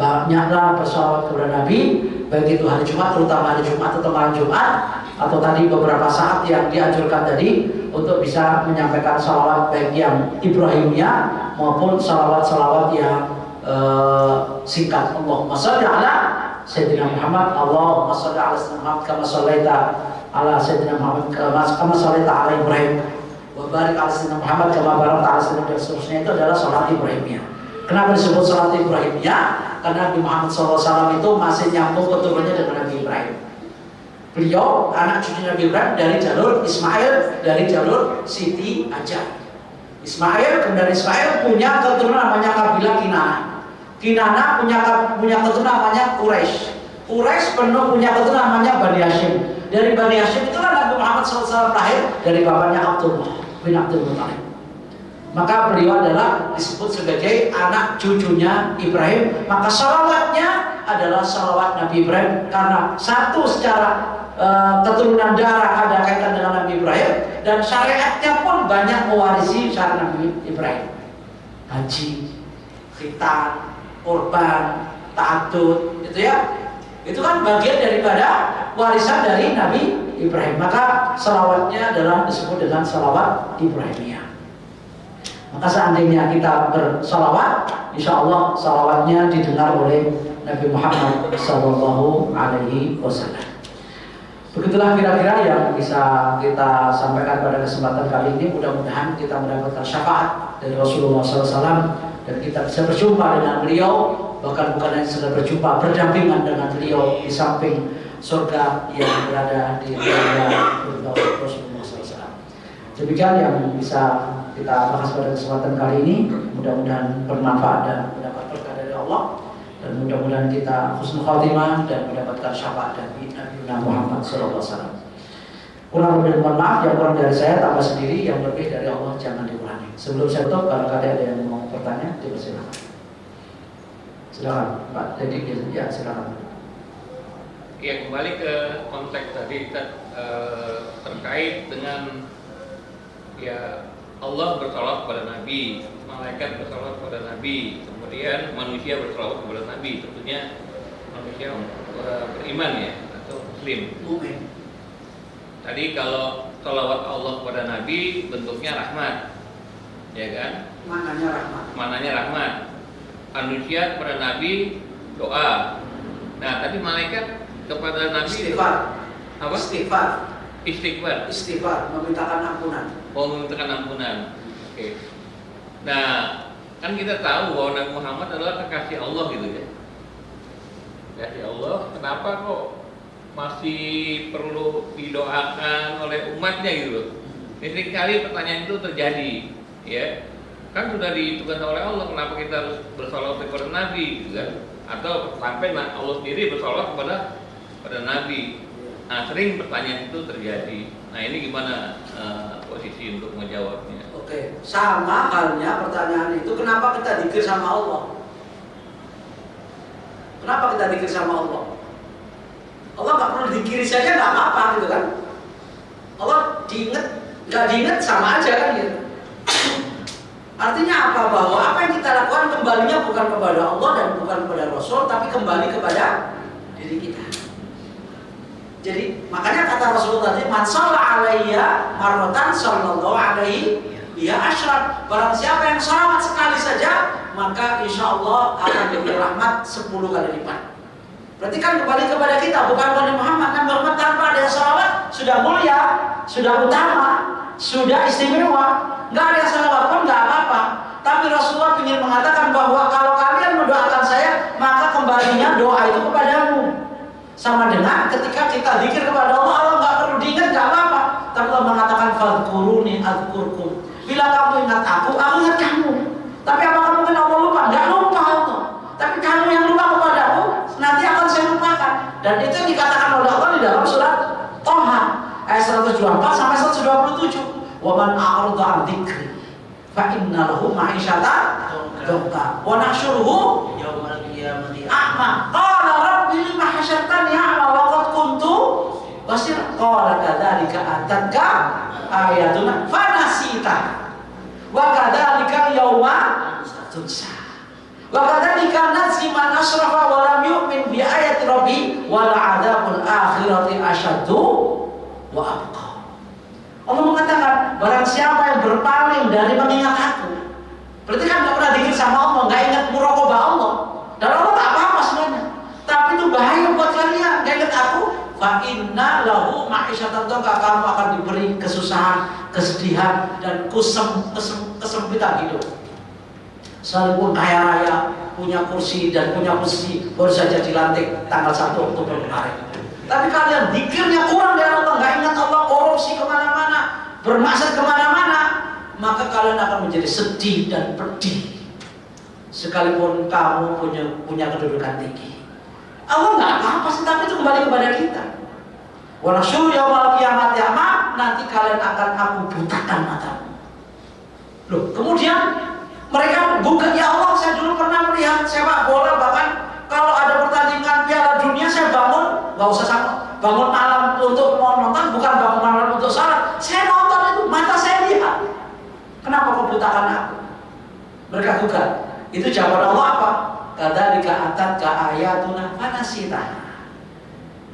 banyaklah bersalawat kepada Nabi, baik itu hari Jumat, terutama hari Jumat atau malam Jumat, atau tadi beberapa saat yang dianjurkan tadi untuk bisa menyampaikan salawat baik yang Ibrahimiyah maupun salawat-salawat yang singkat. Allahumma shalli ala Sayyidina Muhammad, Allahumma sholli ala Sayyidina Muhammad kama shallaita ala Sayyidina Muhammad kama shallaita ala Ibrahim wa barik ala Sayyidina Muhammad kama barakta ala Sayyidina, dan seterusnya. Itu adalah salat Ibrahimiyah. Kenapa disebut salat Ibrahimiyah? Karena Nabi Muhammad SAW itu masih nyambung keturunannya dengan Nabi Ibrahim. Beliau anak cucu Nabi Ibrahim dari jalur Ismail, dari jalur Siti Hajar. Ismail, kemudian Ismail punya keturunan namanya kabilah Kinana. Kinana punya keturunan namanya Quraisy. Quraisy penuh punya keturunan namanya Bani Hashim. Dari Bani Hashim itulah Nabi Muhammad SAW lahir, dari bapaknya Abdullah bin Abdul Muthalib. Maka beliau adalah disebut sebagai anak cucunya Ibrahim. Maka salawatnya adalah salawat Nabi Ibrahim, karena satu secara keturunan darah ada kaitan dengan Nabi Ibrahim, dan syariatnya pun banyak mewarisi syariat Nabi Ibrahim. Haji, khitan, kurban, ta'addud, itu ya. Itu kan bagian daripada warisan dari Nabi Ibrahim. Maka salawatnya adalah disebut dengan salawat Ibrahimiyah. Maka seandainya kita bersalawat, insya Allah salawatnya didengar oleh Nabi Muhammad SAW. Begitulah kira-kira yang bisa kita sampaikan pada kesempatan kali ini. Mudah-mudahan kita mendapatkan syafaat dari Rasulullah SAW, dan kita bisa berjumpa dengan beliau, bahkan bukan hanya sekedar berjumpa, berdampingan dengan beliau di samping surga yang berada di dalam Rasulullah SAW. Demikian yang bisa kita bahas pada kesempatan kali ini. Mudah-mudahan bermanfaat dan mendapat berkah dari Allah, dan mudah-mudahan kita husnul khatimah dan mendapatkan syafaat dari Nabi Muhammad SAW. Kurang lebih mohon maaf, yang kurang dari saya tambah sendiri, yang lebih dari Allah jangan dikurangi. Sebelum saya tutup, kalau ada yang mau bertanya, dipersilakan. Silakan Pak Dedi, ya silakan. Ya, kembali ke konteks tadi terkait dengan ya Allah bersalawat kepada Nabi, malaikat bersalawat kepada Nabi, kemudian manusia bersalawat kepada Nabi. Tentunya manusia beriman ya, atau muslim. Tadi kalau salawat Allah kepada Nabi bentuknya rahmat, ya kan? Maknanya rahmat. Maknanya rahmat. Manusia kepada Nabi doa. Nah, tadi malaikat kepada Nabi Istighfar. Apa? Istighfar. Istighfar. Istighfar, memintakan ampunan. Oh, memintakan ampunan. Oke. Nah, kan kita tahu bahwa Nabi Muhammad adalah kekasih Allah gitu ya. Kekasih Allah, kenapa kok masih perlu didoakan oleh umatnya gitu loh? Sering kali pertanyaan itu terjadi, ya. Kan sudah ditentukan oleh Allah, kenapa kita harus bersalawat kepada Nabi, gitu kan? Atau sampai Allah sendiri bersalawat kepada Nabi. Nah, sering pertanyaan itu terjadi. Nah, ini gimana posisi untuk menjawabnya? Oke, sama halnya pertanyaan itu, kenapa kita dzikir sama Allah? Kenapa kita dzikir sama Allah? Allah nggak perlu dikiri saja, nggak apa-apa gitu kan? Allah diingat, nggak diingat sama aja kan gitu. Artinya apa? Bahwa apa yang kita lakukan kembalinya bukan kepada Allah dan bukan kepada Rasul, tapi kembali kepada diri kita. Jadi makanya kata Rasulullah tadi, man shalla alayya marratan sallallahu alaihi biha asyra. Barang siapa yang salawat sekali saja, maka insya Allah akan diberi rahmat 10 kali lipat. Berarti kan kembali kepada kita, bukan kepada Muhammad. Kan Muhammad tanpa ada salawat sudah mulia, sudah utama, sudah istimewa. Nggak ada salawat pun nggak apa-apa. Tapi Rasulullah ingin mengatakan bahwa kalau kalian mendoakan saya, maka kembalinya doa itu kepadamu. Sama dengan ketika kita zikir kepada Allah, Allah nggak perlu diingat, nggak apa-apa. Tapi Allah mengatakan fadhkuruni adzkurkum. Bila kamu ingat aku ingat kamu. Tapi apakah mungkin Allah lupa? Nggak lupa Allah. Tapi kamu yang lupa kepadaku, nanti akan saya lupakan. Dan itu yang dikatakan oleh Allah di dalam surat Toha ayat 124 sampai 127. Wa man a'rada 'an dzikri fa inna lahu ma'isyatan dhanka wa nahsyuruhu yaumal qiyamati a'ma. Qala rabbi lima hasyartani a'ma wa qad kuntu basira. Qala kadzalika atatka ayatuna fanasita wa kadzalika yauma tunsa. Wa kadzalika najzi man asrafa wa lam yu'min bi ayati rabbi wal 'adzabul akhirati asyaddu wa abqa. Allah mengatakan, barang siapa yang berpaling dari mengingat aku, berarti kan nggak pernah dzikir sama Allah, nggak ingat muraqabah Allah, dan Allah tak apa-apa sebenarnya. Tapi itu bahaya fa inna lahu ma'isyatan dhanka, kamu akan diberi kesusahan, kesedihan dan kesempitan hidup. Sekalipun kaya raya, punya kursi dan punya posisi, baru saja dilantik tanggal 1 Oktober kemarin. Tapi kalian zikirnya kurang dari Allah, nggak ingat Allah, korupsi kemana-mana, bermaksud kemana-mana, maka kalian akan menjadi sedih dan pedih. Sekalipun kamu punya kedudukan tinggi, Allah nggak apa-apa sih, tapi itu kembali kepada kita. Walasyur yaumal qiyamah ya'ma, nanti kalian akan aku butakan matamu. Loh, kemudian mereka buka, ya Allah, saya dulu pernah melihat sepak bola, bahkan kalau ada pertandingan Piala Dunia saya bangun, nggak usah sama bangun malam untuk mau nonton, bukan bangun malam untuk salat. Saya nonton itu, mata saya lihat. Kenapa kau butakan aku? Mereka buka. Itu jawaban Allah apa? Kadzalika atatka ayatuna fanasitaha.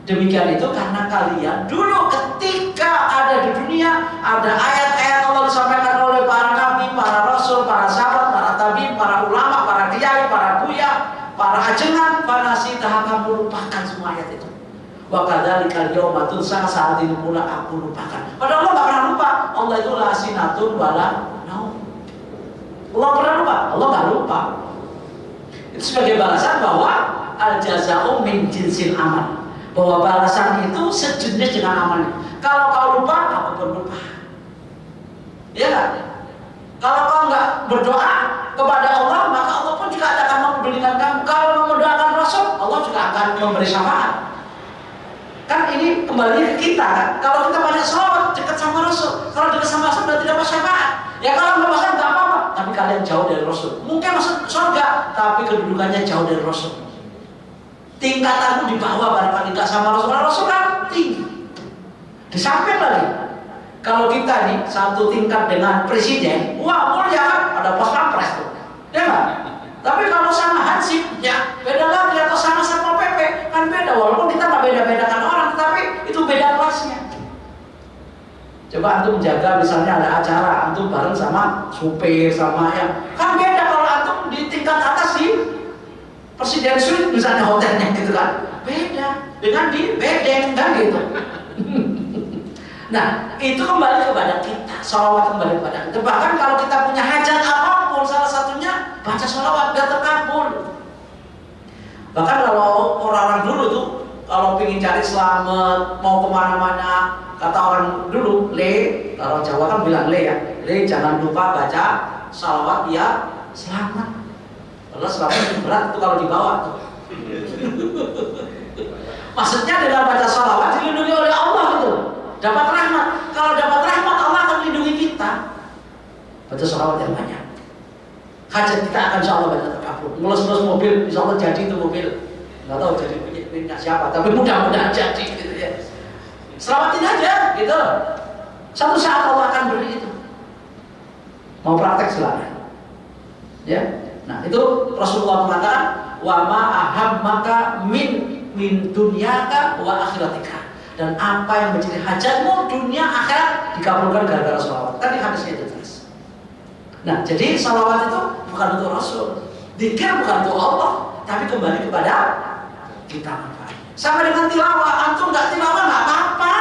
Demikian itu karena kalian dulu ketika ada di dunia, ada ayat-ayat Allah disampaikan oleh para nabi, para rasul, para sahabat, para tabi'in, para ulama, para kiai, para buya, para ajengan, fanasitaha, kamu lupakan semua ayat itu. Wa kadzalika al-yauma tunsa, saat ini pula aku lupakan. Padahal Allah nggak pernah lupa. Allah itu la sinatun wala naum. Allah pernah lupa? Allah nggak lupa. Itu sebagai balasan bahwa al-jaza'u min jinsil amal, bahwa balasan itu sejenis dengan amalnya. Kalau kau lupa, aku pun lupa. Ya kan? Kalau kau nggak berdoa kepada Allah, maka Allah pun juga akan mempedulikan kamu. Kalau mendoakan Rasul, Allah juga akan memberi syafaat. Kan ini kembali ke kita kan? Kalau kita banyak sholawat, dekat sama Rasul. Kalau dekat sama Rasul berarti dapat syafaat. Ya kalau nggak pasang nggak apa-apa. Tapi kalian jauh dari Rasul. Mungkin masuk surga, tapi kedudukannya jauh dari Rasul. Tingkatanmu di bawah barangkali nggak sama Rasul. Rasul kan tinggi. Di samping lagi, kalau kita nih satu tingkat dengan presiden, wah mulia kan, ada pos pampres tuh, ya kan? Tapi kalau sama Hansip, ya beda lagi, atau sama Satpol PP kan beda. Walaupun kita nggak beda-bedakan orang, tapi itu beda kelasnya. Coba antum jaga, misalnya ada acara, antum bareng sama supir, sama yang kan beda. Kalau antum di tingkat atas di Presiden Suite misalnya hotelnya gitu kan, beda dengan di bedeng kan gitu. Nah itu kembali kepada kita, sholawat kembali kepada kita. Bahkan kalau kita punya hajat apapun, salah satunya baca sholawat biar terkabul. Bahkan kalau orang-orang dulu tuh kalau ingin cari selamat, mau kemana-mana, kata orang dulu, kalau Jawa kan bilang ya, jangan lupa baca sholawat ya selamat. Kalau selamat berat itu kalau dibawa tuh. Maksudnya dengan baca sholawat dilindungi oleh Allah gitu, dapat rahmat. Kalau dapat rahmat, Allah akan melindungi kita. Baca sholawat yang banyak, hajat kita akan insya Allah banyak terkabul. Ngelus-ngelus mobil, insya Allah jadi itu mobil. Nggak tahu jadi punya siapa, tapi mudah-mudahan jadi gitu ya. Selamatin aja gitu. Satu saat Allah akan beri itu. Mau praktek silakan. Ya. Nah itu Rasulullah mengatakan, wa ma ahammaka min dunyaka wa akhiratika, dan apa yang menjadi hajatmu dunia akhirat dikabulkan gara-gara sholawat. Tadi hadisnya itu jelas. Nah jadi sholawat itu bukan untuk Rasul, dzikir bukan untuk Allah, tapi kembali kepada kita manfaat. Sama dengan tilawah, antum nggak tilawah nggak apa-apa.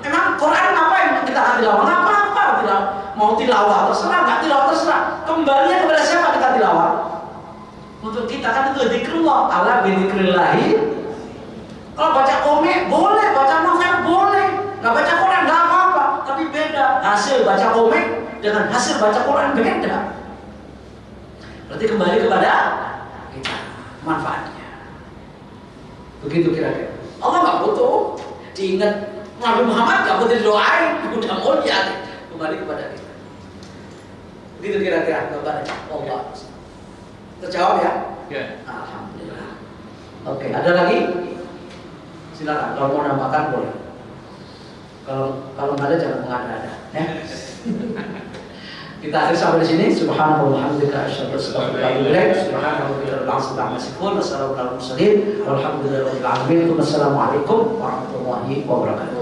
Emang Quran ngapain kita nggak tilawah? Nggak apa-apa tilawah. Mau tilawah terserah, nggak tilawah terserah. Kembalinya kepada siapa kita tilawah? Untuk kita kan itu zikrullah. Ala bidzikrillahi. Kalau baca komik boleh, baca novel boleh, nggak baca Quran nggak apa-apa. Tapi beda hasil baca komik dengan hasil baca Quran beda. Berarti kembali kepada kita manfaatnya. Begitu kira-kira. Allah nggak butuh diingat, Nabi Muhammad nggak butuh didoain, udah mulia. Kembali kepada kita. Begitu kira-kira gambarnya. Allah. Terjawab ya? Ya. Alhamdulillah. Oke, ada lagi? Silakan. Kalau mau nambahkan boleh. Kalau nggak ada jangan mengada-ada. Ya. Kita akhir sampai di sini. Subhanallah walhamdulillah asyhadu an la ilaha illallah subhanallah walhamdulillah. Wassalamualaikum warahmatullahi wabarakatuh.